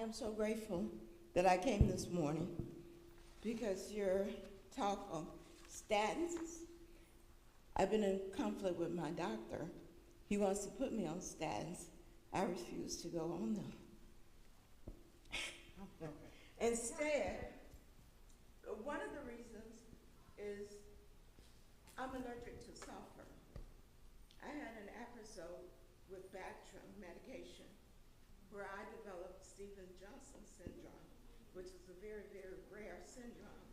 am so grateful that I came this morning because your talk of statins, I've been in conflict with my doctor. He wants to put me on statins. I refuse to go on them. Instead, one of the reasons is I'm allergic to sulfur. I had an episode with Bactrim medication where I developed Stevens-Johnson syndrome, which is a very, very rare syndrome,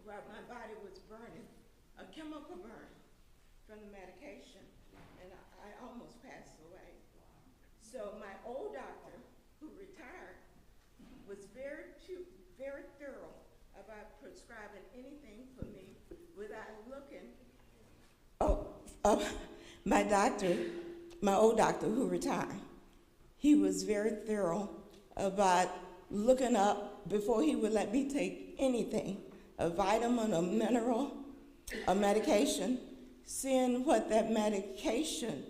where my body was burning, a chemical burn from the medication, and I almost passed away. So my old doctor, who retired, was very thorough about prescribing anything for me without looking. My doctor, my old doctor who retired, he was very thorough about looking up before he would let me take anything, a vitamin, a mineral, a medication, seeing what that medication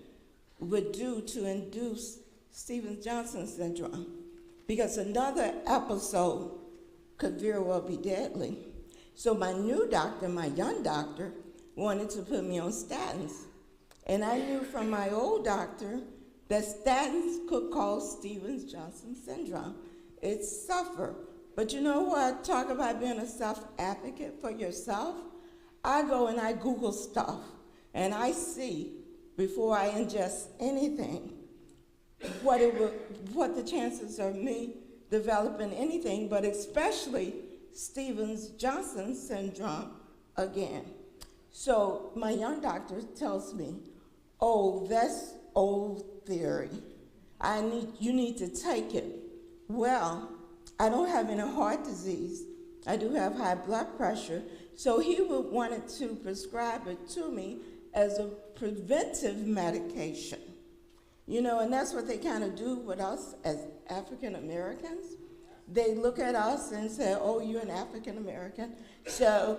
would do to induce Stevens-Johnson syndrome, because another episode could very well be deadly. So my new doctor, my young doctor, wanted to put me on statins. And I knew from my old doctor that statins could cause Stevens-Johnson syndrome. It's sulfur. But you know what? Talk about being a self-advocate for yourself. I go and I Google stuff, and I see, before I ingest anything, what the chances of me developing anything, but especially Stevens-Johnson syndrome again. So my young doctor tells me, oh, that's old theory. You need to take it. Well, I don't have any heart disease. I do have high blood pressure. So he would wanted to prescribe it to me as a preventive medication. You know, and that's what they kind of do with us as African Americans. They look at us and say, oh, you're an African American. So,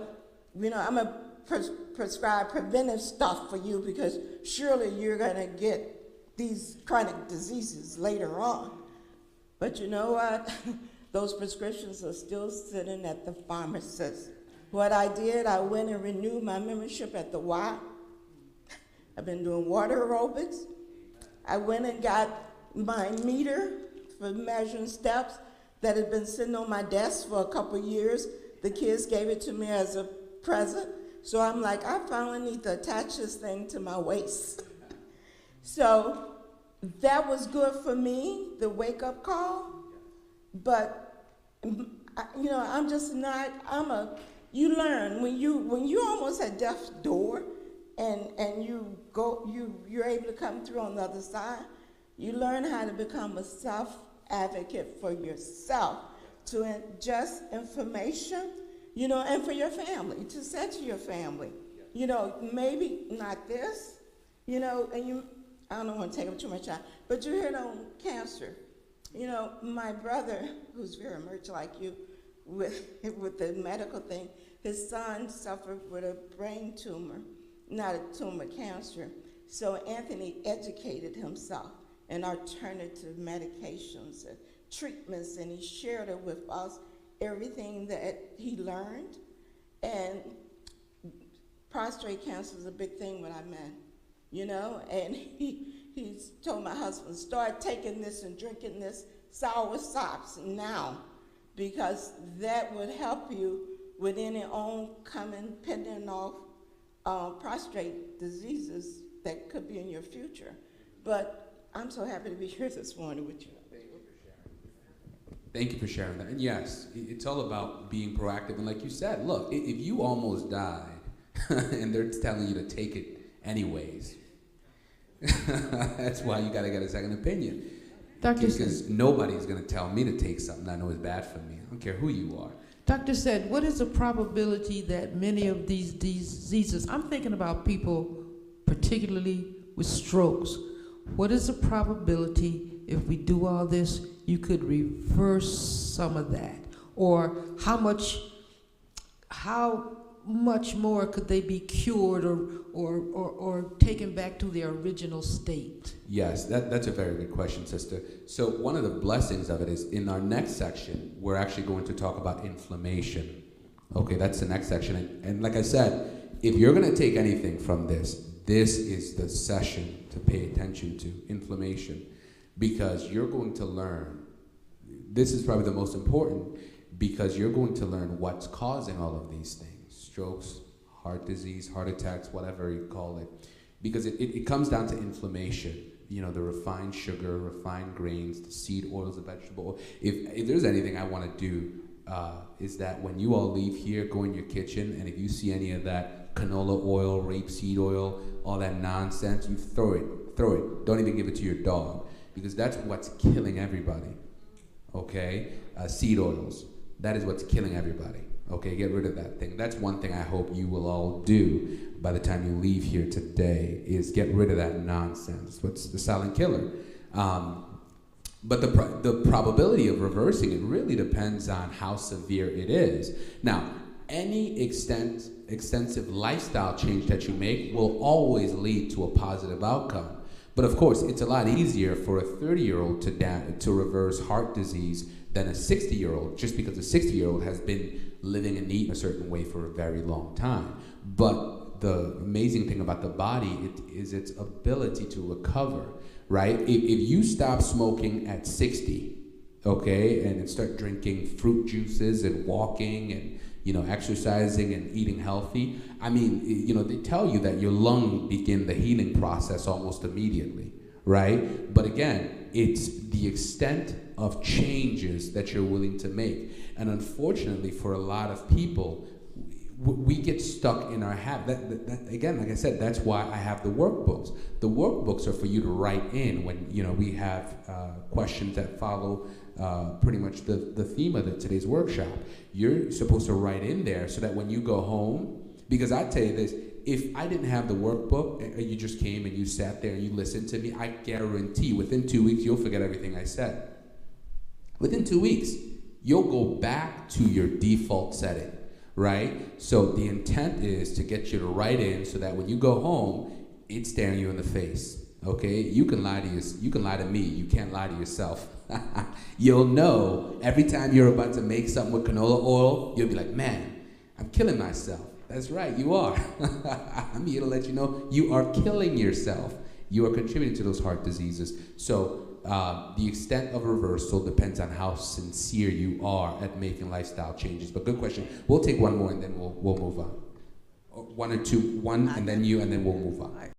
you know, I'm going to prescribe preventive stuff for you because surely you're going to get these chronic diseases later on. But you know what? Those prescriptions are still sitting at the pharmacist. What I did, I went and renewed my membership at the Y. I've been doing water aerobics. I went and got my meter for measuring steps that had been sitting on my desk for a couple of years. The kids gave it to me as a present. So I'm like, I finally need to attach this thing to my waist. So that was good for me, the wake-up call. But, you know, I'm just not, you learn when you almost at death's door and you're able to come through on the other side, you learn how to become a self-advocate for yourself, to ingest information, you know, and for your family, to say to your family, you know, maybe not this, you know, and I don't want to take up too much time, but you hit on cancer. You know, my brother, who's very much like you with the medical thing, his son suffered with a brain tumor, not a tumor, cancer. So Anthony educated himself in alternative medications and treatments, and he shared it with us, everything that he learned. And prostate cancer is a big thing when I met, you know, and he told my husband, start taking this and drinking this sour sops now, because that would help you with any oncoming, pending off prostate diseases that could be in your future. But I'm so happy to be here this morning with you. Thank you for sharing that. And yes, it's all about being proactive. And like you said, look, if you almost died and they're telling you to take it anyways, that's why you got to get a second opinion. Because nobody's going to tell me to take something I know is bad for me. I don't care who you are. Dr. said, what is the probability that many of these diseases, I'm thinking about people particularly with strokes, what is the probability if we do all this, you could reverse some of that? Or how much more could they be cured or taken back to their original state? Yes, that's a very good question, sister. So one of the blessings of it is in our next section, we're actually going to talk about inflammation. Okay, that's the next section. And like I said, if you're going to take anything from this, this is the session to pay attention to, inflammation, because you're going to learn, this is probably the most important, because you're going to learn what's causing all of these things, strokes, heart disease, heart attacks, whatever you call it, because it comes down to inflammation. You know, the refined sugar, refined grains, the seed oils, the vegetable oil. If there's anything I want to do, is that when you all leave here, go in your kitchen, and if you see any of that canola oil, rapeseed oil, all that nonsense, you throw it. Don't even give it to your dog, because that's what's killing everybody. Okay? Seed oils. That is what's killing everybody. Okay, get rid of that thing. That's one thing I hope you will all do by the time you leave here today, is get rid of that nonsense. What's the silent killer? But the probability of reversing it really depends on how severe it is. Now, any extensive lifestyle change that you make will always lead to a positive outcome. But of course, it's a lot easier for a 30-year-old to reverse heart disease than a 60-year-old, just because a 60-year-old has been living and eating a certain way for a very long time. But the amazing thing about the body is its ability to recover, right? If you stop smoking at 60, okay, and start drinking fruit juices and walking and, you know, exercising and eating healthy, I mean, you know, they tell you that your lung begin the healing process almost immediately, right? But again, it's the extent of changes that you're willing to make. And unfortunately, for a lot of people, we get stuck in our habit. That, again, like I said, that's why I have the workbooks. The workbooks are for you to write in when, you know, we have questions that follow pretty much the theme of today's workshop. You're supposed to write in there so that when you go home, because I tell you this, if I didn't have the workbook, and you just came and you sat there and you listened to me, I guarantee within 2 weeks you'll forget everything I said. Within 2 weeks, you'll go back to your default setting, right? So the intent is to get you to write in so that when you go home, it's staring you in the face. Okay, you can lie to me. You can't lie to yourself. You'll know every time you're about to make something with canola oil, you'll be like, man, I'm killing myself. That's right, you are. I'm here to let you know you are killing yourself. You are contributing to those heart diseases. So the extent of reversal depends on how sincere you are at making lifestyle changes. But good question. We'll take one more and then we'll move on. One or two, one and then you, and then we'll move on.